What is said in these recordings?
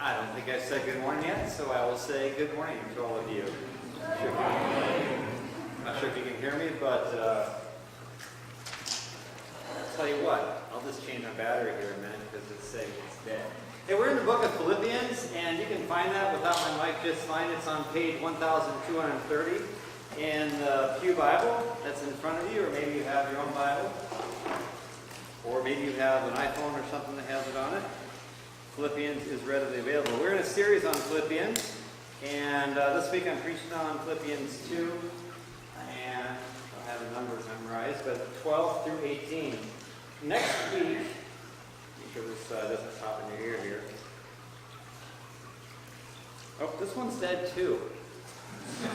I don't think I said good morning yet, so I will say good morning to all of you. I'm not sure if you can hear me, but I'll tell you what, I'll just change my battery here a minute because it's saying it's dead. Hey, we're in the book of Philippians, and you can find that without my mic just fine. It's on page 1230 in the Pew Bible that's in front of you, or maybe you have your own Bible, or maybe you have an iPhone or something that has it on it. Philippians is readily available. We're in a series on Philippians, and this week I'm preaching on Philippians 2, and I don't have the numbers memorized, but 12 through 18. Next week, make sure this doesn't pop in your ear here. Oh, this one's dead too. I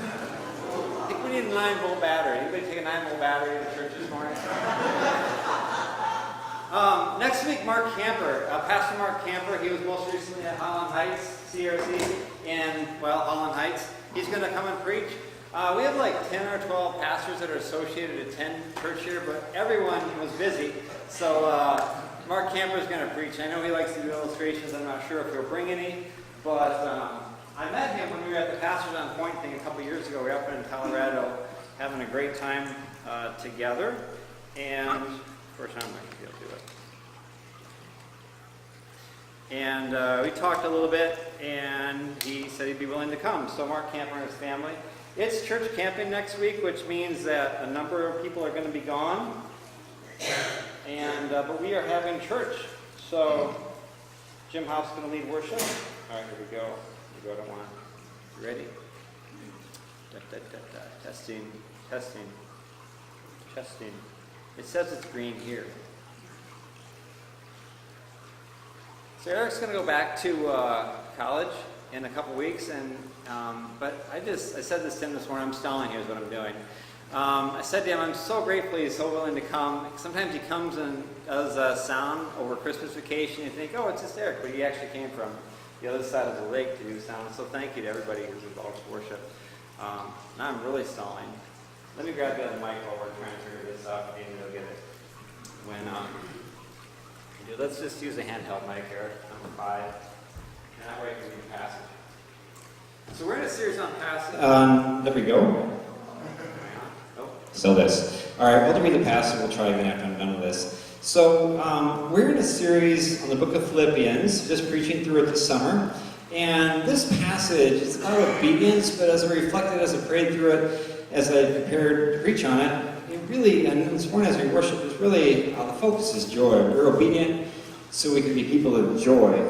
think we need a 9-volt battery. Anybody take a 9-volt battery to church this morning? Next week, Mark Camper, Pastor Mark Camper, he was most recently at Holland Heights, CRC, in, Holland Heights. He's going to come and preach. We have like 10 or 12 pastors that are associated to attend church here, but everyone was busy. So Mark Camper is going to preach. I know he likes to do illustrations. I'm not sure if he'll bring any, but I met him when we were at the Pastors on Point thing a couple years ago. We were up in Colorado having a great time together, and first time I can feel to it. And we talked a little bit, and he said he'd be willing to come. So Mark Camper and his family. It's church camping next week, which means that a number of people are going to be gone, and but we are having church. So Jim House is going to lead worship. All right, here we go. Here we go to one. You ready? Testing, testing, testing. It says it's green here. So Eric's going to go back to college in a couple weeks, and but I said this to him this morning. I'm stalling. Here's what I'm doing. I said to him, I'm so grateful he's so willing to come. Sometimes he comes and does sound over Christmas vacation. You think, oh, it's just Eric, but he actually came from the other side of the lake to do sound. So thank you to everybody who's involved with worship. Now I'm really stalling. Let me grab the other mic while we're trying to figure this out. Maybe you'll get it when let's just use a handheld mic here, number 5. And that way we can read passage. So we're in a series on passage. There we go. So this. All right, we'll read the passage. We'll try again after I'm done with this. So we're in a series on the book of Philippians, just preaching through it this summer. And this passage is about obedience, but as I reflected, as I prayed through it, as I prepared to preach on it, really, and this morning as we worship, is really, the focus is joy. We're obedient so we can be people of joy.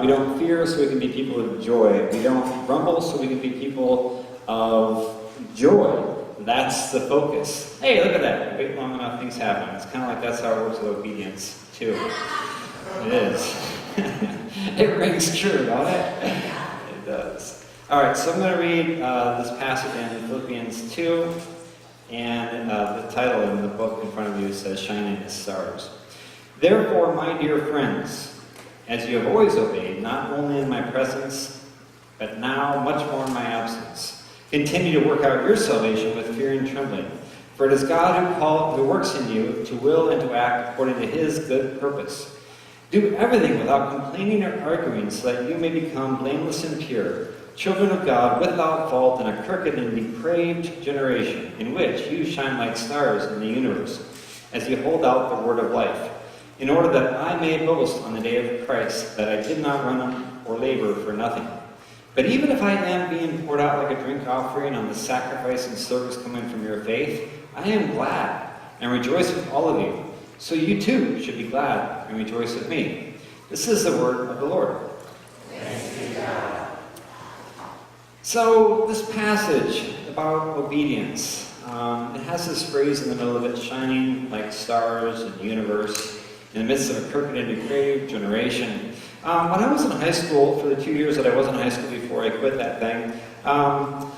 We don't fear so we can be people of joy. We don't grumble so we can be people of joy. That's the focus. Hey, look at that. Wait long enough, things happen. It's kind of like that's how it works with obedience, too. It is. It rings true, don't it? It does. All right, so I'm going to read this passage in Philippians 2. And the title in the book in front of you says, Shining as Stars. Therefore, my dear friends, as you have always obeyed, not only in my presence, but now much more in my absence, continue to work out your salvation with fear and trembling. For it is God who works in you to will and to act according to his good purpose. Do everything without complaining or arguing, so that you may become blameless and pure, children of God without fault in a crooked and depraved generation, in which you shine like stars in the universe, as you hold out the word of life, in order that I may boast on the day of Christ, that I did not run or labor for nothing. But even if I am being poured out like a drink offering on the sacrifice and service coming from your faith, I am glad and rejoice with all of you. So you too should be glad and rejoice with me. This is the word of the Lord. Thanks be to God. So this passage about obedience, it has this phrase in the middle of it, shining like stars in the universe, in the midst of a crooked and depraved generation. When I was in high school, for the 2 years that I was in high school before I quit that thing, I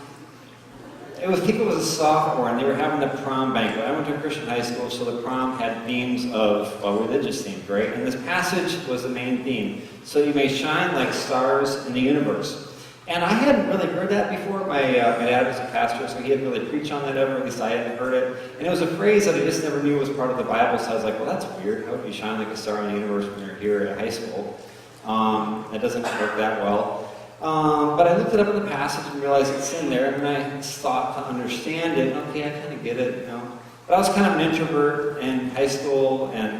think it was a sophomore, and they were having the prom banquet. I went to a Christian high school, so the prom had themes of religious themes, right? And this passage was the main theme. So you may shine like stars in the universe. And I hadn't really heard that before. My dad was a pastor, so he hadn't really preached on that ever. At least I hadn't heard it. And it was a phrase that I just never knew was part of the Bible. So I was like, well, that's weird. How would you shine like a star in the universe when you're here at high school? That doesn't work that well. But I looked it up in the passage and realized it's in there, and I thought to understand it. Okay, I kind of get it, you know. But I was kind of an introvert in high school, and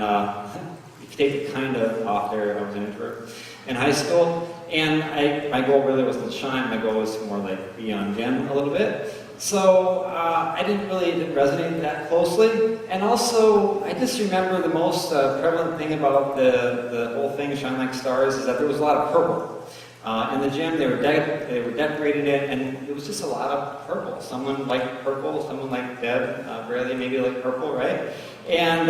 you can take it kind of off there. I was an introvert in high school, and my goal really wasn't to shine. My goal was to more like be on Jim a little bit. So I didn't resonate that closely. And also, I just remember the most prevalent thing about the whole thing, Shine Like Stars, is that there was a lot of purple. In the gym, they were decorating it, and it was just a lot of purple. Someone liked purple, someone like Deb, rarely maybe liked purple, right? And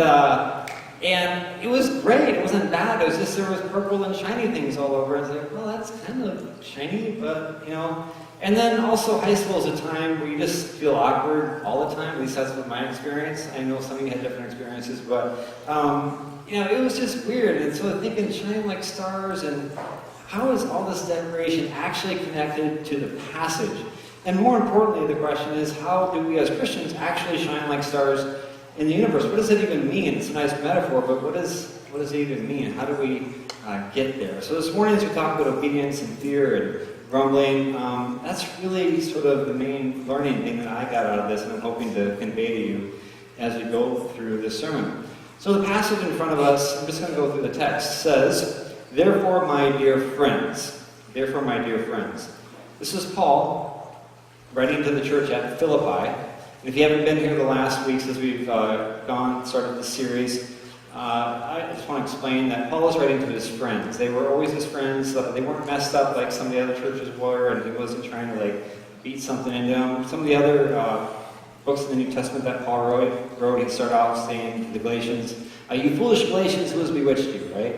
it was great. It wasn't bad. It was just there was purple and shiny things all over. I was like, well, that's kind of shiny, but you know. And then also high school is a time where you just feel awkward all the time. At least that's what my experience. I know some of you had different experiences, but you know, it was just weird. And so thinking, shine like stars, and how is all this decoration actually connected to the passage? And more importantly, the question is, how do we as Christians actually shine like stars in the universe? What does it even mean? It's a nice metaphor, but what does it even mean? How do we get there? So this morning, as we talk about obedience and fear and grumbling, that's really sort of the main learning thing that I got out of this, and I'm hoping to convey to you as we go through this sermon. So the passage in front of us, I'm just going to go through the text, says, therefore, my dear friends. This is Paul writing to the church at Philippi. And if you haven't been here the last weeks as we've started this series, I just want to explain that Paul is writing to his friends. They were always his friends. They weren't messed up like some of the other churches were, and he wasn't trying to like beat something into them. Some of the other books in the New Testament that Paul wrote, he started off saying to the Galatians, you foolish Galatians, who has bewitched you, right?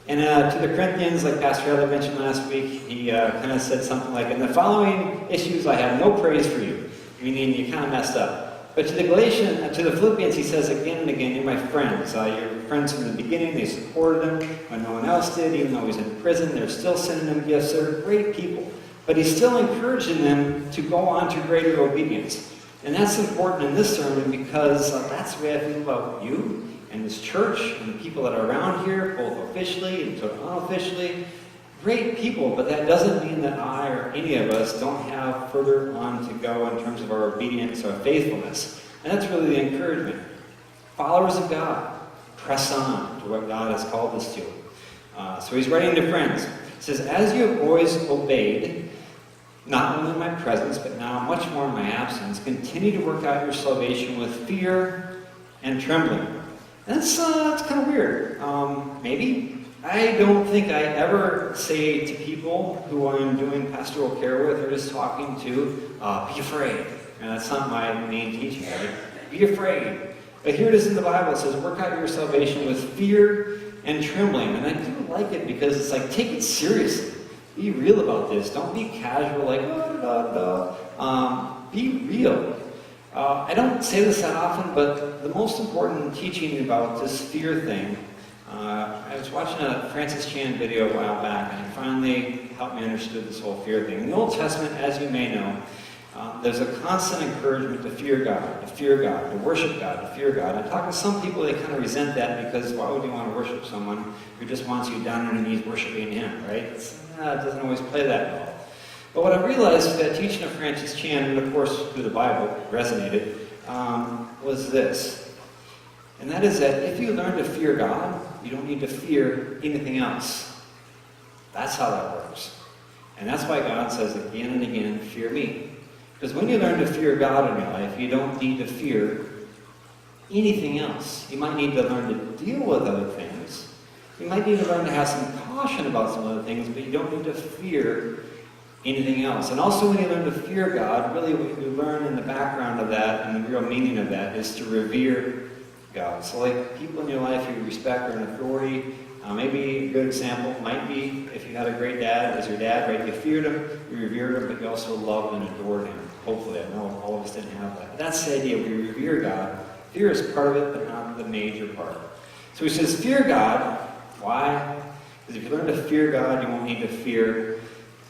And to the Corinthians, like Pastor Heather mentioned last week, he kind of said something like, in the following issues, I have no praise for you, meaning you kind of messed up. But to the Philippians, he says again and again, you're my friends. You're friends from the beginning. They supported him when no one else did, even though he's in prison. They're still sending him gifts. They're great people. But he's still encouraging them to go on to greater obedience. And that's important in this sermon because that's the way I feel about you and this church and the people that are around here, both officially and sort of unofficially. Great people, but that doesn't mean that I or any of us don't have further on to go in terms of our obedience or faithfulness. And that's really the encouragement. Followers of God, press on to what God has called us to. So he's writing to friends. He says, as you have always obeyed, not only in my presence, but now much more in my absence, continue to work out your salvation with fear and trembling. And that's kind of weird. Maybe. I don't think I ever say to people who I'm doing pastoral care with or just talking to, be afraid. And that's not my main teaching, right? Be afraid. But here it is in the Bible. It says, work out your salvation with fear and trembling. And I do like it because it's like, take it seriously. Be real about this. Don't be casual, like, be real. I don't say this that often, but the most important teaching about this fear thing, I was watching a Francis Chan video a while back, and it finally helped me understand this whole fear thing. In the Old Testament, as you may know, there's a constant encouragement to fear God, to worship God, to fear God. I talk to some people, they kind of resent that because why would you want to worship someone who just wants you down on your knees worshiping him, right? It doesn't always play that well. But what I realized with that teaching of Francis Chan, and of course through the Bible, resonated, was this. And that is that if you learn to fear God, you don't need to fear anything else. That's how that works. And that's why God says again and again, fear me. Because when you learn to fear God in your life, you don't need to fear anything else. You might need to learn to deal with other things. You might need to learn to have some caution about some other things, but you don't need to fear anything else. And also when you learn to fear God, really what you learn in the background of that, and the real meaning of that, is to revere God. So like people in your life you respect or an authority, maybe a good example might be if you had a great dad as your dad, right? You feared him, you revered him, but you also loved and adored him. Hopefully, I know all of us didn't have that. That's the idea. We revere God. Fear is part of it, but not the major part. So he says, fear God. Why? Because if you learn to fear God, you won't need to fear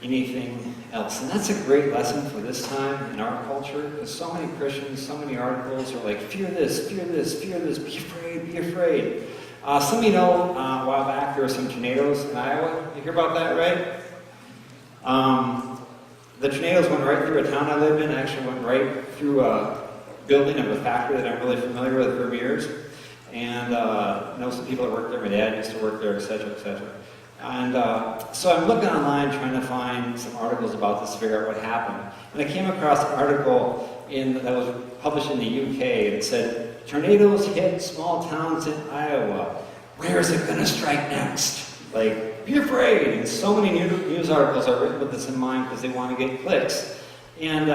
anything else. And that's a great lesson for this time in our culture, because so many Christians, so many articles are like, fear this, fear this, fear this, be afraid, be afraid. Some of you know a while back there were some tornadoes in Iowa. You hear about that, right? The tornadoes went right through a town I lived in. Actually went right through a building of a factory that I'm really familiar with for years. And know some people that work there. My dad used to work there, etc., etc. And so I'm looking online trying to find some articles about this to figure out what happened. And I came across an article that was published in the UK. It said, tornadoes hit small towns in Iowa. Where is it going to strike next? Like, be afraid. And so many news articles are written with this in mind because they want to get clicks. And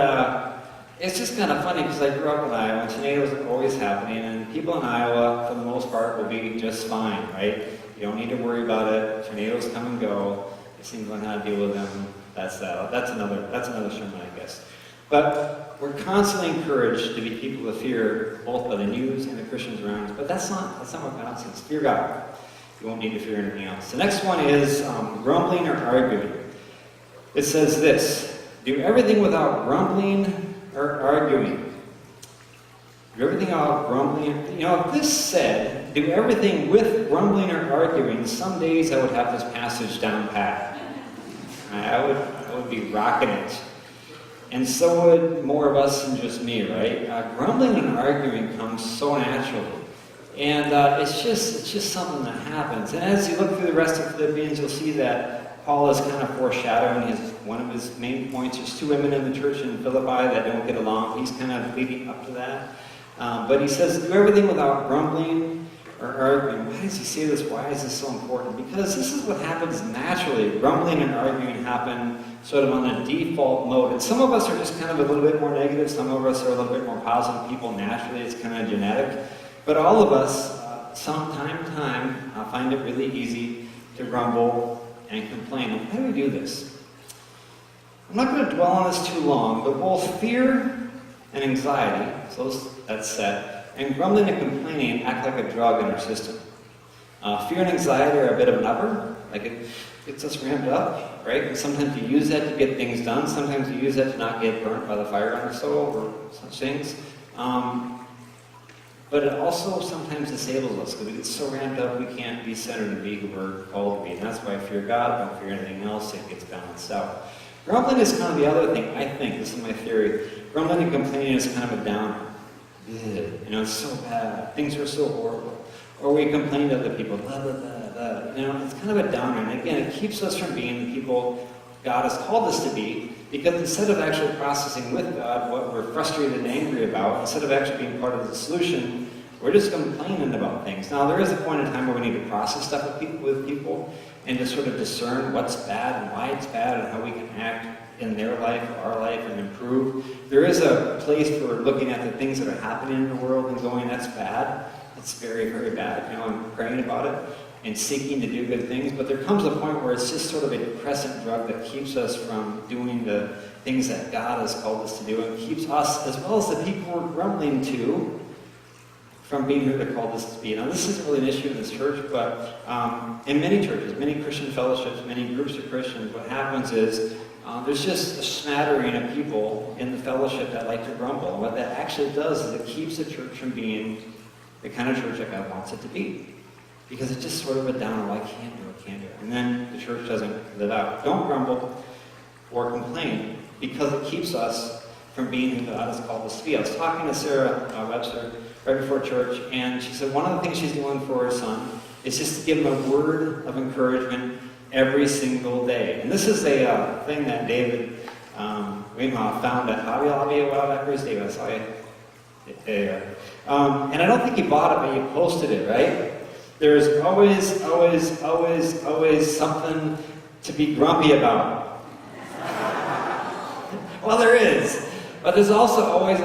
it's just kind of funny because I grew up in Iowa, and tornadoes are always happening, and people in Iowa, for the most part, will be just fine, right? You don't need to worry about it. Tornadoes come and go. It seems to learn how to deal with them. That's another sermon, I guess. But we're constantly encouraged to be people of fear, both by the news and the Christians around us. But that's not what God says. Fear God. You won't need to fear anything else. The next one is grumbling or arguing. It says this: do everything without grumbling or arguing. Do everything without grumbling. You know, if this said, do everything with grumbling or arguing, some days I would have this passage down pat. I would be rocking it. And so would more of us than just me, right? Grumbling and arguing comes so naturally. And it's just something that happens. And as you look through the rest of Philippians, you'll see that Paul is kind of foreshadowing one of his main points. There's two women in the church in Philippi that don't get along. He's kind of leading up to that. But he says, do everything without grumbling or arguing. Why does he say this? Why is this so important? Because this is what happens naturally. Grumbling and arguing happen sort of on a default mode. And some of us are just kind of a little bit more negative. Some of us are a little bit more positive people naturally. It's kind of genetic. But all of us, time to time, find it really easy to grumble and complain. And how do we do this? I'm not going to dwell on this too long, but both fear and anxiety, so that's set, and grumbling and complaining act like a drug in our system. Fear and anxiety are a bit of an upper, like it gets us ramped up, right? And sometimes you use that to get things done. Sometimes you use that to not get burnt by the fire on the stove or such things. But it also sometimes disables us because we get so ramped up we can't be centered and be who we're called to be. And that's why fear God, don't fear anything else, it gets balanced out. Grumbling is kind of the other thing, I think, this is my theory. Grumbling and complaining is kind of a downer. You know, it's so bad, things are so horrible. Or we complain to other people, blah, blah, blah, blah. You know, it's kind of a downer. And again, it keeps us from being the people God has called us to be, because instead of actually processing with God what we're frustrated and angry about, instead of actually being part of the solution, we're just complaining about things. Now, there is a point in time where we need to process stuff with people and to sort of discern what's bad and why it's bad and how we can act in their life, our life, and improve. There is a place for looking at the things that are happening in the world and going, that's bad. It's very, very bad. You know, and praying about it and seeking to do good things. But there comes a point where it's just sort of a depressant drug that keeps us from doing the things that God has called us to do, and keeps us, as well as the people we're grumbling to, from being who they're called us to be. Now, this isn't really an issue in this church, but in many churches, many Christian fellowships, many groups of Christians, what happens is there's just a smattering of people in the fellowship that like to grumble. And what that actually does is it keeps the church from being the kind of church that God wants it to be. Because it's just sort of a downer, well, I can't do it. And then the church doesn't live out. Don't grumble or complain, because it keeps us from being who God has called us to be. I was talking to Sarah Webster right before church, and she said one of the things she's doing for her son is just to give him a word of encouragement every single day. And this is a thing that David Weimhoff found at Hobby Lobby a while back. Where's David? I saw you. There. And I don't think he bought it, but he posted it, right? There's always something to be grumpy about. Well, there is. But there's also always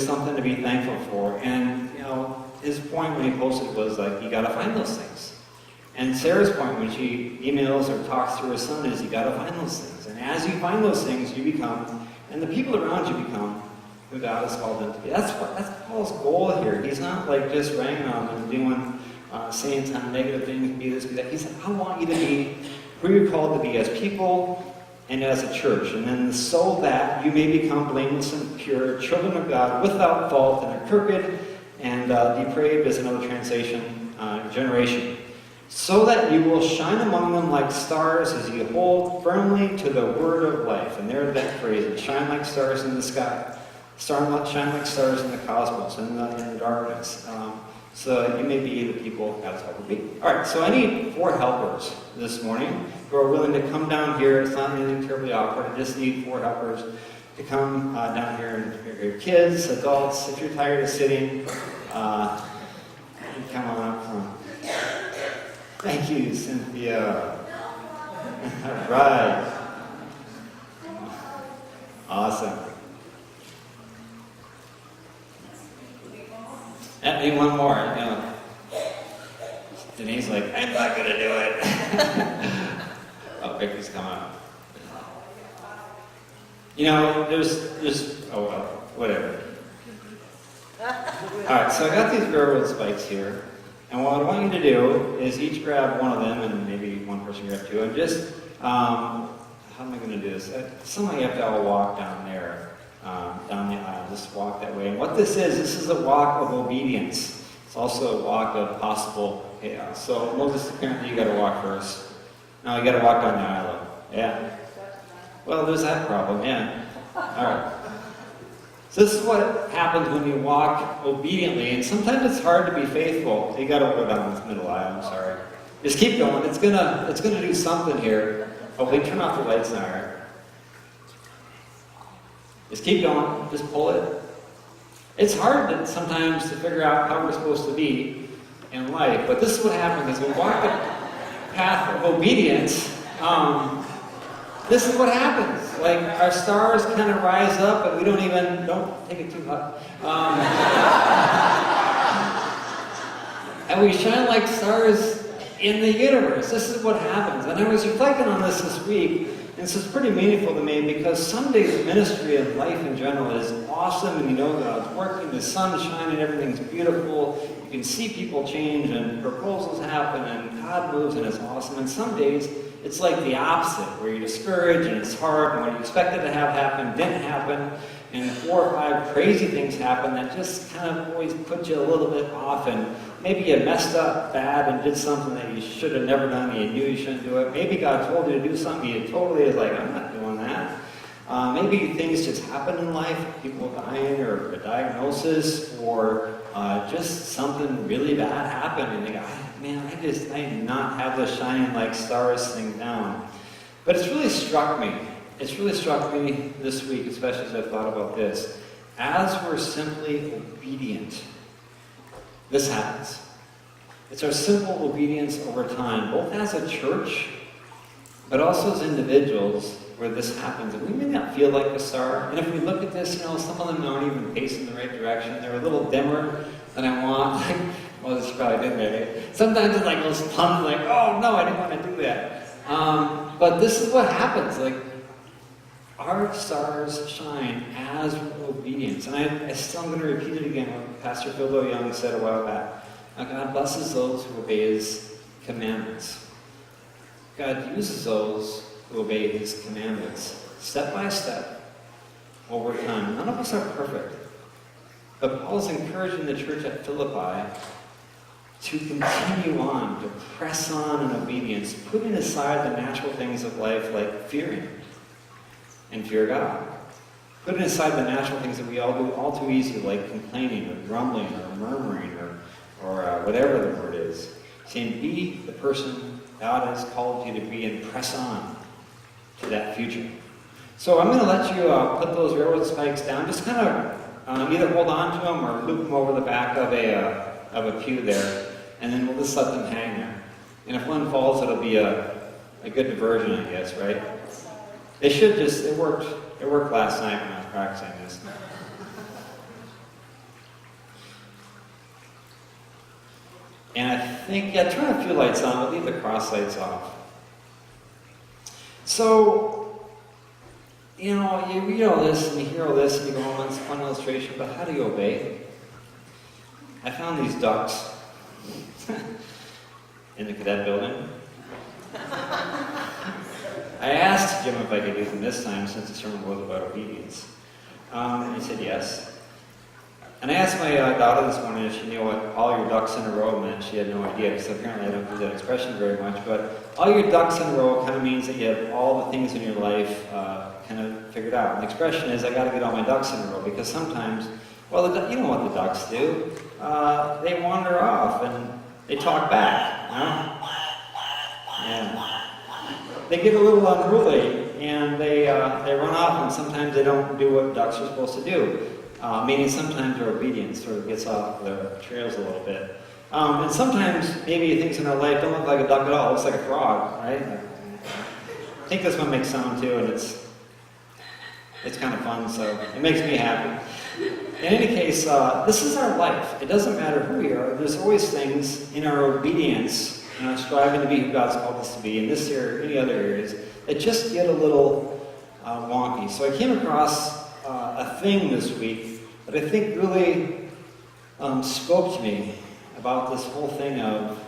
something to be thankful for. And, you know, his point when he posted was like, you gotta find those things. And Sarah's point when she emails or talks to her son is, you gotta find those things. And as you find those things, you become, and the people around you become, who God has called them to be. That's Paul's goal here. He's not like just ragging on them, doing, saying some negative things, be this, be that. He said, I want you to be who you're called to be as people and as a church. And then so that you may become blameless and pure, children of God, without fault, and are crooked and depraved, as another translation generation, so that you will shine among them like stars as you hold firmly to the word of life. And there's that phrase, shine like stars in the sky. Shine like stars in the cosmos, in the darkness. So that you may be the people God's help will be. All right, so I need 4 helpers this morning who are willing to come down here. It's not anything terribly awkward. I just need 4 helpers to come down here, and your kids, adults. If you're tired of sitting, you come on up front. Thank you, Cynthia. All right. Awesome. I need one more. You know. Denise like, I'm not going to do it. Oh, Vicky's coming up. You know, there's, oh well, whatever. Alright, so I got these railroad spikes here, and what I want you to do is each grab one of them, and maybe one person grab 2, and just, how am I going to do this? Somehow you have to all walk down there, down the aisle, just walk that way. And what this is a walk of obedience. It's also a walk of possible chaos. So Moses, apparently you got to walk first. No, you got to walk down the aisle. Yeah. Well, there's that problem, yeah. All right. So this is what happens when you walk obediently, and sometimes it's hard to be faithful. You got to go down this middle aisle. I'm sorry. Just keep going. It's gonna do something here. Hopefully, turn off the lights now. Right? Just keep going. Just pull it. It's hard sometimes to figure out how we're supposed to be in life, but this is what happens as we walk the path of obedience. This is what happens. Like, our stars kind of rise up, and we don't take it too hot. And we shine like stars in the universe. This is what happens. And I was reflecting on this week, and this is pretty meaningful to me, because some days ministry and life in general is awesome, and you know God's working, the sun's shining, everything's beautiful, you can see people change, and proposals happen, and God moves, and it's awesome. And some days, it's like the opposite, where you're discouraged and it's hard, and what you expected to have happen didn't happen, and 4 or 5 crazy things happen that just kind of always put you a little bit off, and maybe you messed up bad and did something that you should have never done, and you knew you shouldn't do it. Maybe God told you to do something, you totally is like, I'm not doing that. Maybe things just happen in life, people dying, or a diagnosis, or just something really bad happened, and you go, man, I do not have the shining like stars thing down. But it's really struck me. It's really struck me this week, especially as I've thought about this. As we're simply obedient, this happens. It's our simple obedience over time, both as a church, but also as individuals, where this happens. And we may not feel like a star. And if we look at this, you know, some of them aren't even pacing the right direction. They're a little dimmer than I want. Well, this probably didn't maybe. Sometimes it's like those puns, like, oh no, I didn't want to do that. But this is what happens. Like, our stars shine as obedience. And I'm going to repeat it again, what Pastor Philippians Young said a while back. Now, God blesses those who obey His commandments. God uses those who obey His commandments, step by step, over time. None of us are perfect. But Paul's encouraging the church at Philippi to continue on, to press on in obedience, putting aside the natural things of life like fearing and fear God. Putting aside the natural things that we all do all too easily, like complaining or grumbling or murmuring or whatever the word is. Saying, be the person God has called you to be and press on to that future. So I'm going to let you put those railroad spikes down. Just kind of either hold on to them or loop them over the back of a pew there, and then we'll just let them hang there. And if one falls, it'll be a good diversion, I guess, right? It worked last night when I was practicing this. And I think, turn a few lights on, but leave the cross lights off. So, you know, you read all this and you hear all this and you go, oh, it's a fun illustration, but how do you obey? I found these ducks in the cadet building. I asked Jim if I could use them this time, since the sermon was about obedience. And he said yes. And I asked my daughter this morning if she knew what all your ducks in a row meant. She had no idea, because apparently I don't use that expression very much. But all your ducks in a row kind of means that you have all the things in your life kind of figured out. And the expression is, I got to get all my ducks in a row, because sometimes, well, you know what the ducks do. They wander off and they talk back. You know? Yeah. They get a little unruly and they run off, and sometimes they don't do what ducks are supposed to do. Meaning sometimes their obedience sort of gets off the trails a little bit. And sometimes maybe things in our life don't look like a duck at all. It looks like a frog, right? I think this one makes sound too, and it's kind of fun, so it makes me happy. In any case, this is our life. It doesn't matter who we are. There's always things in our obedience, in our striving to be who God's called us to be, in this area or any other areas, that just get a little wonky. So I came across a thing this week that I think really spoke to me about this whole thing of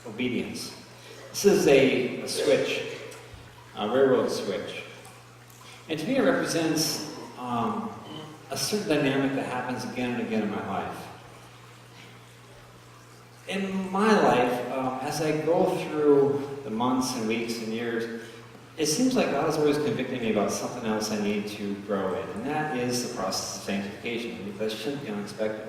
obedience. This is a switch, a railroad switch. And to me it represents a certain dynamic that happens again and again in my life. In my life, as I go through the months and weeks and years, it seems like God is always convicting me about something else I need to grow in, and that is the process of sanctification. That shouldn't be unexpected.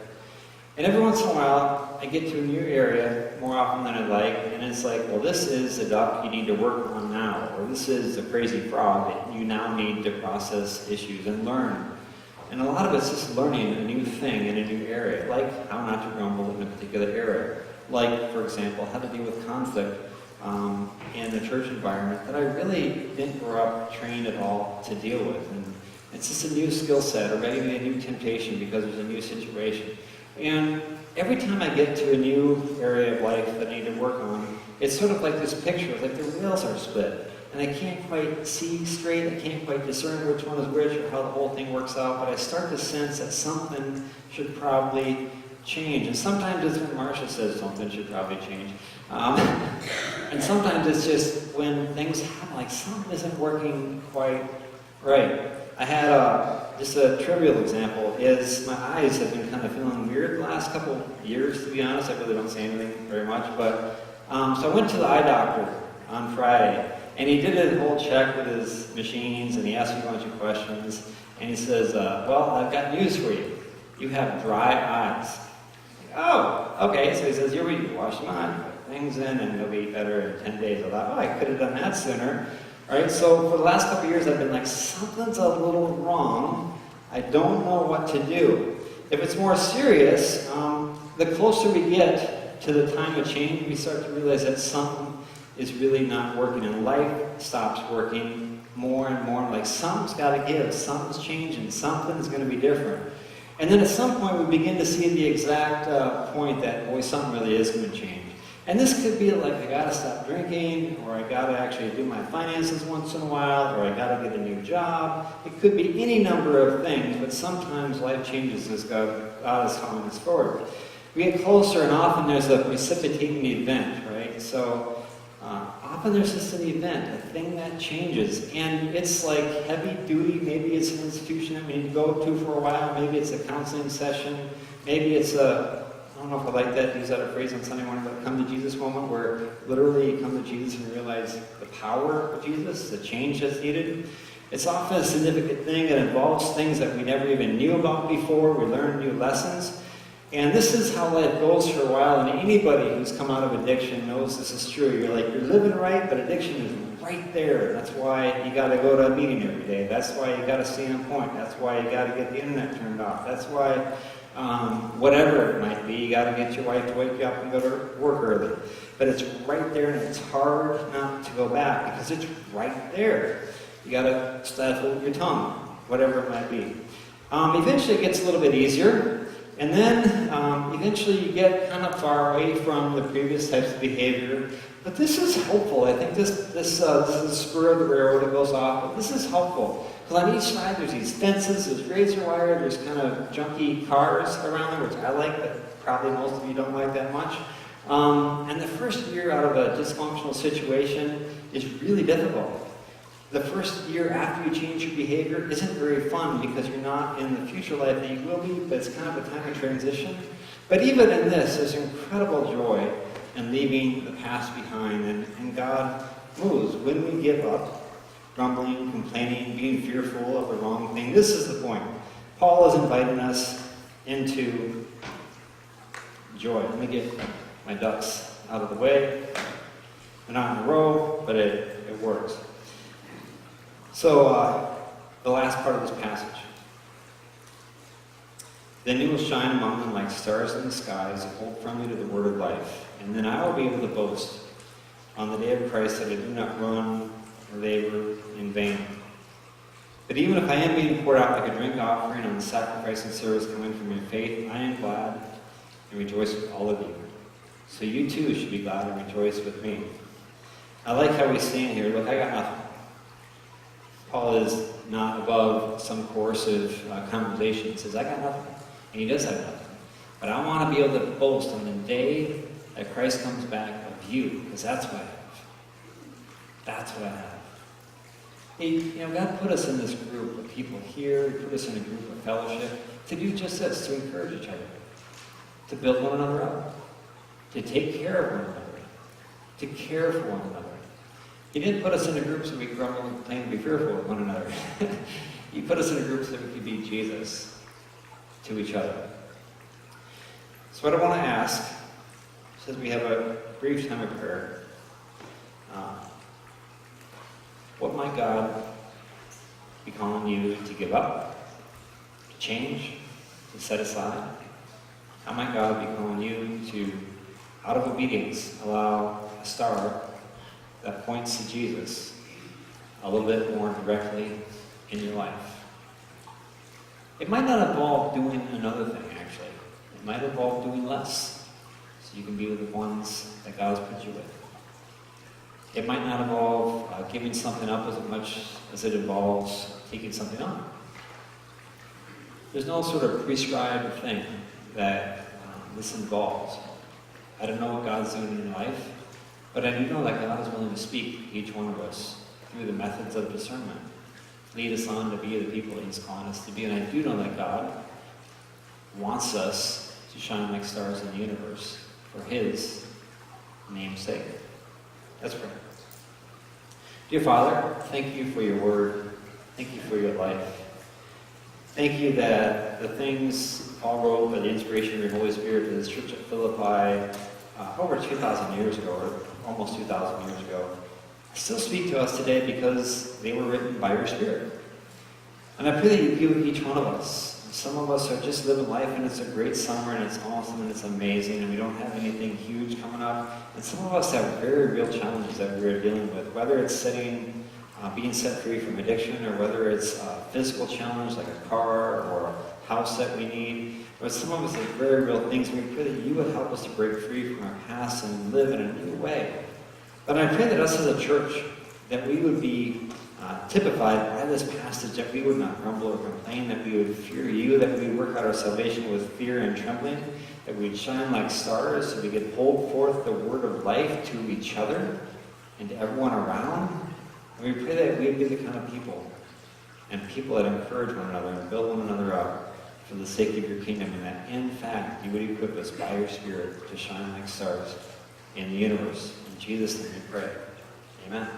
And every once in a while, I get to a new area more often than I'd like, and it's like, well, this is the duck you need to work on now, or this is the crazy frog that you now need to process issues and learn. And a lot of it's just learning a new thing in a new area, like how not to grumble in a particular area, like, for example, how to deal with conflict in the church environment that I really didn't grow up trained at all to deal with. And it's just a new skill set, or maybe a new temptation because there's a new situation. And every time I get to a new area of life that I need to work on, it's sort of like this picture, like the rails are split. And I can't quite see straight, I can't quite discern which one is which or how the whole thing works out, but I start to sense that something should probably change. And sometimes it's when Marcia says something should probably change. And sometimes it's just when things happen, like something isn't working quite right. I had just a trivial example is my eyes have been kind of feeling weird the last couple of years, to be honest. I really don't say anything very much, but so I went to the eye doctor on Friday, and he did a whole check with his machines, and he asked me a bunch of questions, and he says, well, I've got news for you. You have dry eyes. Oh, okay. So he says, you're ready to wash them on, put things in, and it'll be better in 10 days. I thought, oh, I could have done that sooner. All right, so for the last couple of years, I've been like, something's a little wrong. I don't know what to do. If it's more serious, the closer we get to the time of change, we start to realize that something is really not working, and life stops working more and more. Like something's got to give, something's changing, something's going to be different. And then at some point we begin to see the exact point that, boy, something really is going to change. And this could be like, I got to stop drinking, or I got to actually do my finances once in a while, or I got to get a new job. It could be any number of things, but sometimes life changes as God is calling us forward. We get closer, and often there's a precipitating event, right? So often there's just an event, a thing that changes, and it's like heavy duty. Maybe it's an institution that we need to go to for a while. Maybe it's a counseling session. Maybe it's I don't know if I like that, use that phrase on Sunday morning, but come to Jesus moment, where literally you come to Jesus and realize the power of Jesus, the change that's needed. It's often a significant thing that involves things that we never even knew about before. We learn new lessons. And this is how life goes for a while, and anybody who's come out of addiction knows this is true. You're living right, but addiction is right there. That's why you got to go to a meeting every day. That's why you got to stay on point. That's why you got to get the internet turned off. That's why, whatever it might be, you got to get your wife to wake you up and go to work early. But it's right there, and it's hard not to go back because it's right there. You got to stifle your tongue, whatever it might be. Eventually, it gets a little bit easier. And then eventually you get kind of far away from the previous types of behavior. But this is helpful. I think this is the spur of the railroad that goes off. But this is helpful. Because on each side there's these fences, there's razor wire, there's kind of junky cars around there, which I like, but probably most of you don't like that much. And the first year out of a dysfunctional situation is really difficult. The first year after you change your behavior isn't very fun because you're not in the future life that you will be, but it's kind of a time of transition. But even in this, there's incredible joy in leaving the past behind, and God moves when we give up grumbling, complaining, being fearful of the wrong thing. This is the point. Paul is inviting us into joy. Let me get my ducks out of the way. They're not in a row, but it works. So, the last part of this passage. Then you will shine among them like stars in the skies, hold firmly to the word of life. And then I will be able to boast on the day of Christ that I do not run or labor in vain. But even if I am being poured out like a drink offering on the sacrifice and service coming from your faith, I am glad and rejoice with all of you. So you too should be glad and rejoice with me. I like how we stand here. Look, I got nothing. Paul is not above some coercive conversation. He says, I got nothing. And he does have nothing. But I want to be able to boast on the day that Christ comes back of you, because that's what I have. That's what I have. God put us in this group of people here. He put us in a group of fellowship to do just this, to encourage each other, to build one another up, to take care of one another, to care for one another. He didn't put us in a group so we could grumble and complain and be fearful of one another. He put us in a group so that we could be Jesus to each other. So what I want to ask, says we have a brief time of prayer. What might God be calling you to give up, to change, to set aside? How might God be calling you to, out of obedience, allow a star that points to Jesus a little bit more directly in your life? It might not involve doing another thing, actually. It might involve doing less, so you can be with the ones that God has put you with. It might not involve giving something up as much as it involves taking something on. There's no sort of prescribed thing that this involves. I don't know what God's doing in your life, but I do know that God is willing to speak to each one of us through the methods of discernment, lead us on to be the people that He's calling us to be. And I do know that God wants us to shine like stars in the universe for His name's sake. Let's pray. Dear Father, thank you for your word. Thank you for your life. Thank you that the things Paul wrote by the inspiration of your Holy Spirit to the church at Philippi over 2,000 years ago, or almost 2,000 years ago, still speak to us today because they were written by your Spirit. And I pray that you be with each one of us. Some of us are just living life and it's a great summer and it's awesome and it's amazing and we don't have anything huge coming up. And some of us have very real challenges that we're dealing with, whether it's being set free from addiction, or whether it's a physical challenge like a car or a house that we need. But some of us have very real things. We pray that you would help us to break free from our past and live in a new way. But I pray that us as a church, that we would be typified by this passage, that we would not grumble or complain, that we would fear you, that we would work out our salvation with fear and trembling, that we'd shine like stars so we could hold forth the word of life to each other and to everyone around. And we pray that we would be the kind of people that encourage one another and build one another up for the sake of your kingdom, and that in fact you would equip us by your Spirit to shine like stars in the universe. In Jesus' name we pray. Amen.